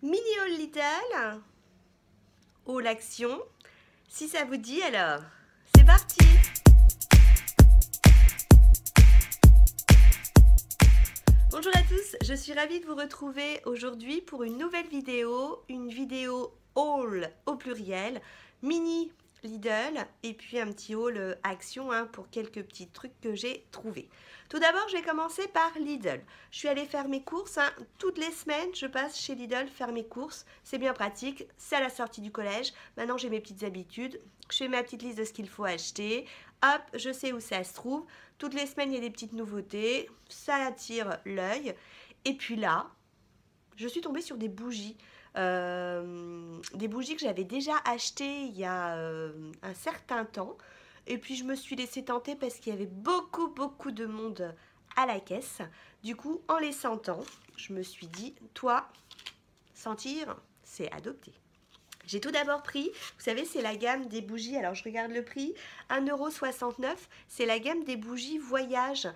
Mini haul Lidl, haul action, si ça vous dit alors, c'est parti. Bonjour à tous, je suis ravie de vous retrouver aujourd'hui pour une nouvelle vidéo, une vidéo haul au pluriel, mini Lidl et puis un petit haul action pour quelques petits trucs que j'ai trouvés. Tout d'abord, je vais commencer par Lidl. Je suis allée faire mes courses. Toutes les semaines, je passe chez Lidl faire mes courses. C'est bien pratique. C'est à la sortie du collège. Maintenant, j'ai mes petites habitudes. Je fais ma petite liste de ce qu'il faut acheter. Hop, je sais où ça se trouve. Toutes les semaines, il y a des petites nouveautés. Ça attire l'œil. Et puis là, je suis tombée sur des bougies. Des bougies que j'avais déjà achetées il y a un certain temps. Et puis je me suis laissée tenter parce qu'il y avait beaucoup de monde à la caisse. Du coup, en les sentant, je me suis dit, toi, sentir, c'est adopter. J'ai tout d'abord pris, vous savez, c'est la gamme des bougies, alors je regarde le prix, 1,69 €, c'est la gamme des bougies voyage.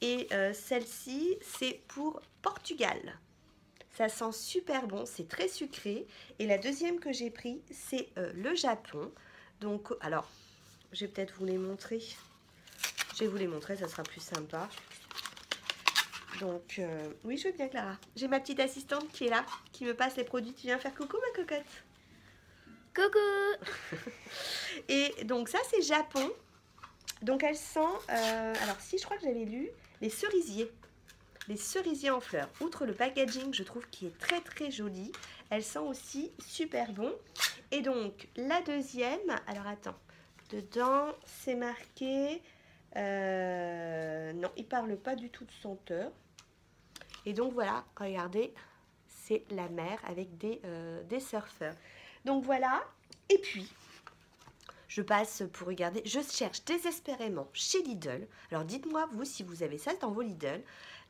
Et celle-ci, c'est pour Portugal. Ça sent super bon, c'est très sucré. Et la deuxième que j'ai pris, c'est le Japon. Donc, alors, je vais peut-être vous les montrer. Je vais vous les montrer, ça sera plus sympa. Donc, oui, je veux bien, Clara. J'ai ma petite assistante qui est là, qui me passe les produits. Tu viens faire coucou, ma cocotte? Coucou. Et donc, ça, c'est Japon. Donc, elle sent... alors, si, je crois que j'avais lu les cerisiers. Les cerisiers en fleurs. Outre le packaging, je trouve qu'il est très joli. Elle sent aussi super bon. Et donc, la deuxième... Alors, attends. Dedans, c'est marqué... non, il parle pas du tout de senteur. Et donc, voilà, regardez, c'est la mer avec des surfeurs. Donc, voilà. Et puis, je passe pour regarder. Je cherche désespérément chez Lidl. Alors, dites-moi, vous, si vous avez ça dans vos Lidl.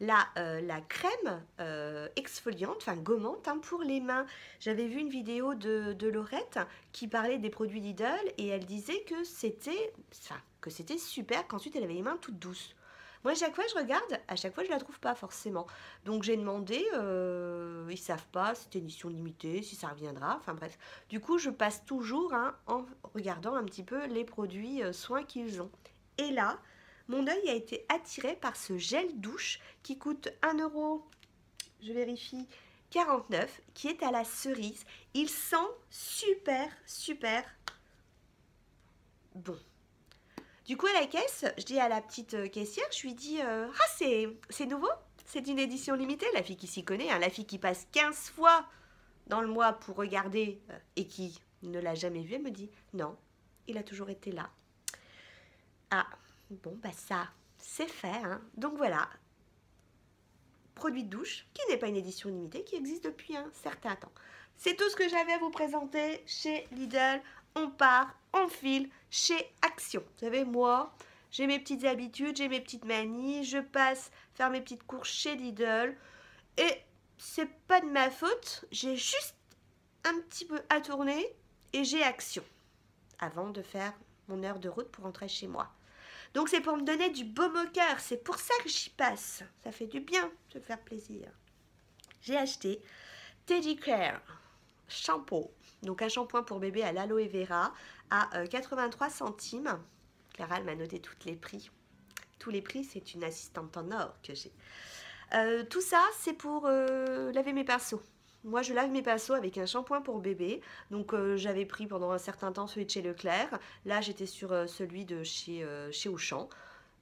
La crème exfoliante, enfin gommante pour les mains. J'avais vu une vidéo de Laurette qui parlait des produits Lidl et elle disait que c'était super, qu'ensuite elle avait les mains toutes douces. Moi, à chaque fois je regarde, à chaque fois je la trouve pas forcément. Donc j'ai demandé, ils savent pas si c'est édition limitée, si ça reviendra, enfin bref. Du coup, je passe toujours en regardant un petit peu les produits soins qu'ils ont. Et là, mon œil a été attiré par ce gel douche qui coûte 1 €, je vérifie, 49, qui est à la cerise. Il sent super bon. Du coup, à la caisse, je dis à la petite caissière, je lui dis ah, c'est nouveau? C'est une édition limitée? La fille qui s'y connaît, la fille qui passe 15 fois dans le mois pour regarder et qui ne l'a jamais vu, elle me dit non, il a toujours été là. Ah, bon, bah ça, c'est fait. Donc voilà, produit de douche qui n'est pas une édition limitée, qui existe depuis un certain temps. C'est tout ce que j'avais à vous présenter chez Lidl. On part, on file chez Action. Vous savez, moi, j'ai mes petites habitudes, j'ai mes petites manies. Je passe faire mes petites courses chez Lidl. Et c'est pas de ma faute, j'ai juste un petit peu à tourner et j'ai Action avant de faire mon heure de route pour rentrer chez moi. Donc c'est pour me donner du baume au cœur, c'est pour ça que j'y passe. Ça fait du bien de faire plaisir. J'ai acheté Teddy Care Shampoo. Donc un shampoing pour bébé à l'aloe vera à 83 centimes. Clara, elle m'a noté tous les prix. Tous les prix, c'est une assistante en or que j'ai. Tout ça, c'est pour laver mes pinceaux. Moi, je lave mes pinceaux avec un shampoing pour bébé. Donc, j'avais pris pendant un certain temps celui de chez Leclerc. Là, j'étais sur celui de chez Auchan.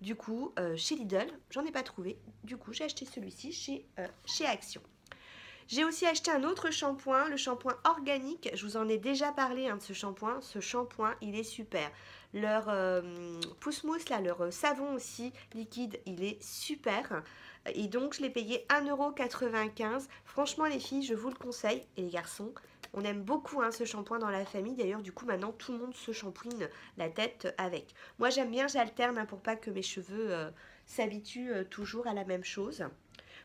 Du coup, chez Lidl, j'en ai pas trouvé. Du coup, j'ai acheté celui-ci chez Action. J'ai aussi acheté un autre shampoing, le shampoing organique. Je vous en ai déjà parlé de ce shampoing. Ce shampoing, il est super. Leur pousse-mousse, là, leur savon aussi liquide, il est super. Et donc, je l'ai payé 1,95 €. Franchement, les filles, je vous le conseille. Et les garçons, on aime beaucoup ce shampoing dans la famille. D'ailleurs, du coup, maintenant, tout le monde se shampooine la tête avec. Moi, j'aime bien, j'alterne pour pas que mes cheveux s'habituent toujours à la même chose.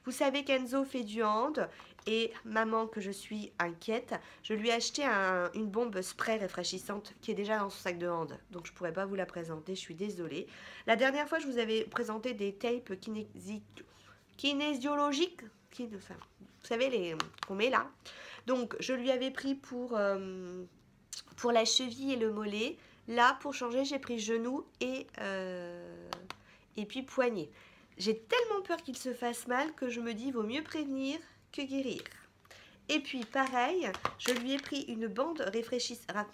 Vous savez qu'Enzo fait du hand et maman, que je suis inquiète, je lui ai acheté une bombe spray rafraîchissante qui est déjà dans son sac de hand. Donc je ne pourrais pas vous la présenter, je suis désolée. La dernière fois, je vous avais présenté des tapes kinésiologiques, vous savez, les qu'on met là. Donc, je lui avais pris pour la cheville et le mollet. Là, pour changer, j'ai pris genou et puis poignet. J'ai tellement peur qu'il se fasse mal que je me dis, vaut mieux prévenir que guérir. Et puis, pareil, je lui ai pris une bande réfléchissante.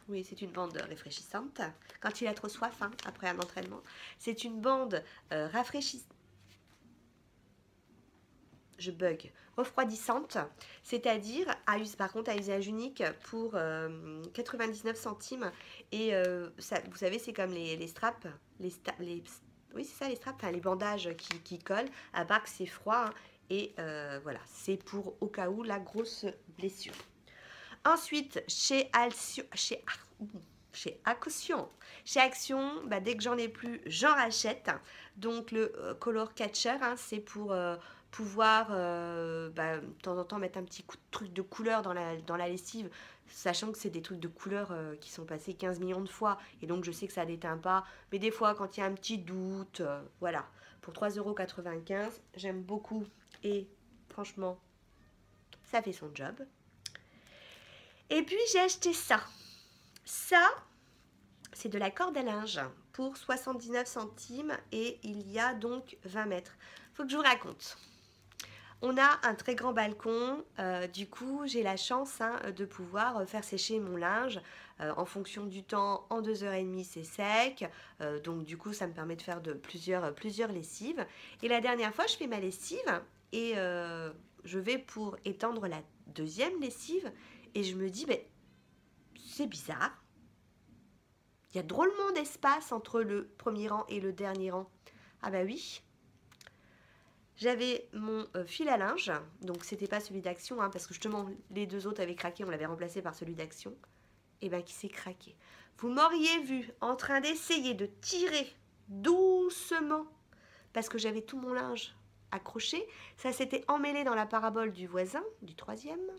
Oui, c'est une bande réfléchissante. Quand il a trop soif, hein, après un entraînement. C'est une bande rafraîchissante. Je bug. Refroidissante, c'est-à-dire, par contre, à usage unique pour 99 centimes. Et ça, vous savez, c'est comme les straps. Oui, c'est ça, les straps, enfin, les bandages qui collent, à part que c'est froid. Hein, et voilà, c'est pour au cas où la grosse blessure. Ensuite, chez Action, bah, dès que j'en ai plus, j'en rachète. Donc le color catcher, hein, c'est pour pouvoir de temps en temps mettre un petit truc de couleur dans la lessive, sachant que c'est des trucs de couleur qui sont passés 15 millions de fois. Et donc je sais que ça déteint pas. Mais des fois, quand il y a un petit doute, voilà. Pour 3,95 €, j'aime beaucoup. Et franchement, ça fait son job. Et puis j'ai acheté ça. Ça, c'est de la corde à linge pour 79 centimes et il y a donc 20 mètres. Faut que je vous raconte. On a un très grand balcon, du coup j'ai la chance de pouvoir faire sécher mon linge en fonction du temps. En 2h30 c'est sec, donc du coup ça me permet de faire plusieurs lessives. Et la dernière fois je fais ma lessive et je vais pour étendre la deuxième lessive et je me dis c'est bizarre. Il y a drôlement d'espace entre le premier rang et le dernier rang. Ah bah oui. J'avais mon fil à linge, donc c'était pas celui d'Action, hein, parce que justement les deux autres avaient craqué, on l'avait remplacé par celui d'Action, et bien qui s'est craqué. Vous m'auriez vu en train d'essayer de tirer doucement, parce que j'avais tout mon linge accroché, ça s'était emmêlé dans la parabole du voisin, du troisième,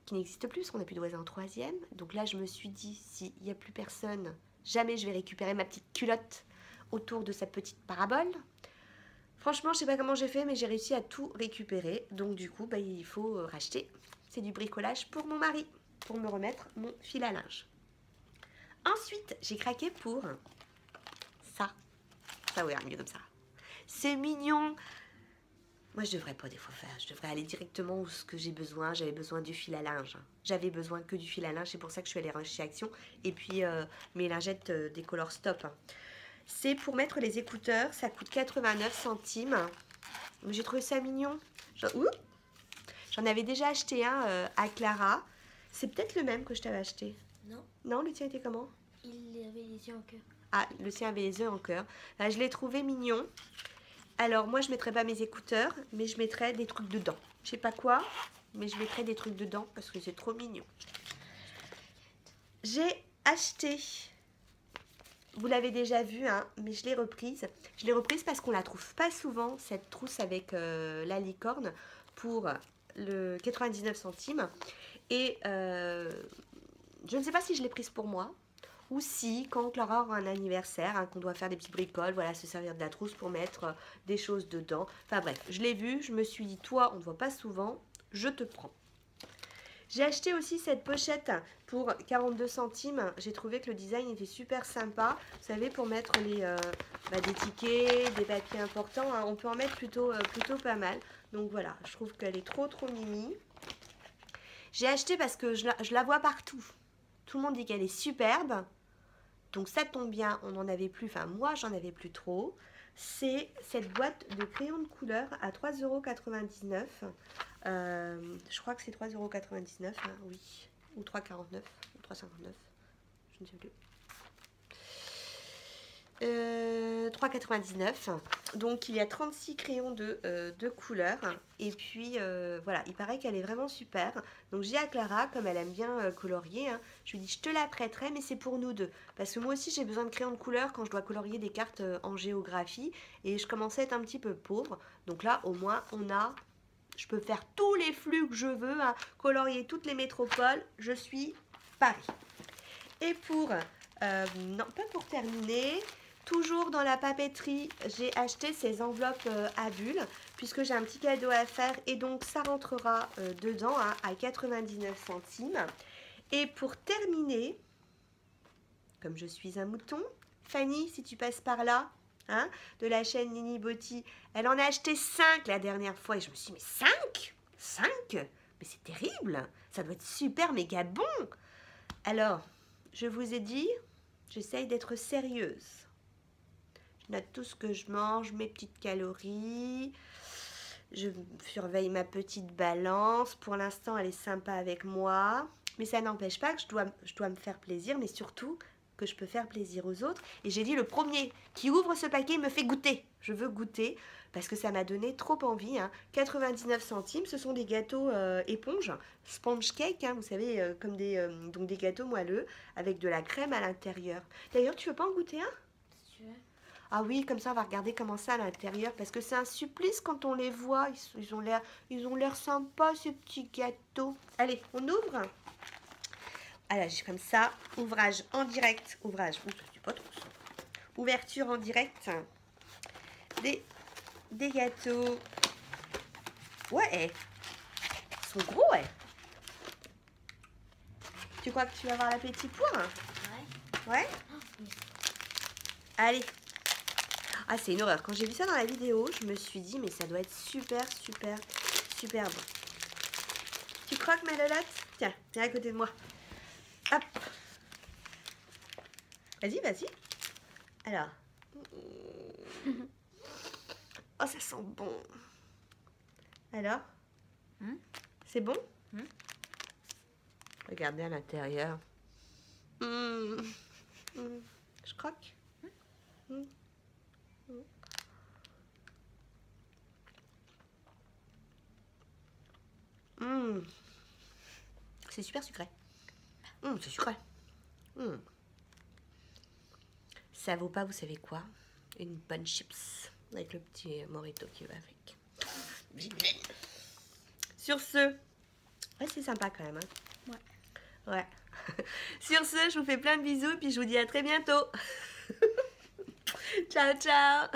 qui n'existe plus, parce qu'on n'a plus de voisin en troisième. Donc là je me suis dit, s'il n'y a plus personne, jamais je vais récupérer ma petite culotte autour de sa petite parabole. Franchement, je sais pas comment j'ai fait, mais j'ai réussi à tout récupérer. Donc du coup, il faut racheter. C'est du bricolage pour mon mari, pour me remettre mon fil à linge. Ensuite, j'ai craqué pour ça. Ça, oui, mieux comme ça. C'est mignon. Moi, je devrais pas des fois faire. Je devrais aller directement où ce que j'ai besoin. J'avais besoin du fil à linge. J'avais besoin que du fil à linge. C'est pour ça que je suis allée chez Action. Et puis, mes lingettes des Color Stop. C'est pour mettre les écouteurs, ça coûte 89 centimes. J'ai trouvé ça mignon. J'en avais déjà acheté un à Clara. C'est peut-être le même que je t'avais acheté. Non. Non, le tien était comment? Il avait les yeux en cœur. Ah, le sien avait les yeux en cœur. Là, je l'ai trouvé mignon. Alors, moi, je ne mettrais pas mes écouteurs, mais je mettrais des trucs dedans. Je sais pas quoi, mais je mettrais des trucs dedans parce que c'est trop mignon. J'ai acheté... Vous l'avez déjà vu, hein, mais je l'ai reprise. Je l'ai reprise parce qu'on la trouve pas souvent, cette trousse avec la licorne, pour le 99 centimes. Et je ne sais pas si je l'ai prise pour moi, ou si, quand Clara aura un anniversaire, hein, qu'on doit faire des petits bricoles, voilà, se servir de la trousse pour mettre des choses dedans. Enfin bref, je l'ai vue, je me suis dit, toi, on ne voit pas souvent, je te prends. J'ai acheté aussi cette pochette pour 42 centimes. J'ai trouvé que le design était super sympa. Vous savez, pour mettre des tickets, des papiers importants, hein, on peut en mettre plutôt pas mal. Donc voilà, je trouve qu'elle est trop mimi. J'ai acheté parce que je la vois partout. Tout le monde dit qu'elle est superbe. Donc ça tombe bien, on n'en avait plus. Enfin, moi, j'en avais plus trop. C'est cette boîte de crayons de couleur à 3,99 €. Je crois que c'est 3,99 €, hein, oui. Ou 3,49 ou 3,59. Je ne sais plus. 3,99 €. Donc il y a 36 crayons de couleur. Et puis voilà, il paraît qu'elle est vraiment super. Donc j'ai à Clara, comme elle aime bien colorier, hein, je lui dis je te la prêterai, mais c'est pour nous deux. Parce que moi aussi j'ai besoin de crayons de couleur quand je dois colorier des cartes en géographie. Et je commençais à être un petit peu pauvre. Donc là au moins je peux faire tous les flux que je veux, hein, colorier toutes les métropoles. Je suis Paris. Et non pas pour terminer... toujours dans la papeterie, j'ai acheté ces enveloppes à bulles puisque j'ai un petit cadeau à faire et donc ça rentrera dedans hein, à 99 centimes. Et pour terminer, comme je suis un mouton, Fanny, si tu passes par là, hein, de la chaîne Nini Botti, elle en a acheté 5 la dernière fois et je me suis dit, mais 5 5? Mais c'est terrible, ça doit être super méga bon. Alors, je vous ai dit, j'essaye d'être sérieuse. Je note tout ce que je mange, mes petites calories. Je surveille ma petite balance. Pour l'instant, elle est sympa avec moi. Mais ça n'empêche pas que je dois me faire plaisir, mais surtout que je peux faire plaisir aux autres. Et j'ai dit, le premier qui ouvre ce paquet me fait goûter. Je veux goûter parce que ça m'a donné trop envie. Hein. 99 centimes, ce sont des gâteaux éponges, sponge cake, hein, vous savez, comme donc des gâteaux moelleux avec de la crème à l'intérieur. D'ailleurs, tu veux pas en goûter un? Si tu veux. Ah oui, comme ça on va regarder comment ça à l'intérieur parce que c'est un supplice quand on les voit. Ils ont l'air sympas ces petits gâteaux. Allez, on ouvre. Alors, j'ai comme ça, ouvrage en direct. Ouvrage, ça c'est pas trop ça. Ouverture en direct des gâteaux. Ouais, ils sont gros, ouais. Tu crois que tu vas avoir l'appétit pour? Ouais. Ouais. Oh, oui. Allez. Ah, c'est une horreur. Quand j'ai vu ça dans la vidéo, je me suis dit, mais ça doit être super, super, super bon. Tu croques ma lolotte? Tiens, viens à côté de moi. Hop. Vas-y, vas-y. Alors. Oh, ça sent bon. Alors? C'est bon? Regardez à l'intérieur. Je croque. C'est super sucré. C'est sucré. Ça vaut pas, vous savez quoi? Une bonne chips avec le petit morito qui va avec. Sur ce, ouais, c'est sympa quand même. Hein? Ouais. Sur ce, je vous fais plein de bisous et puis je vous dis à très bientôt. Ciao, ciao.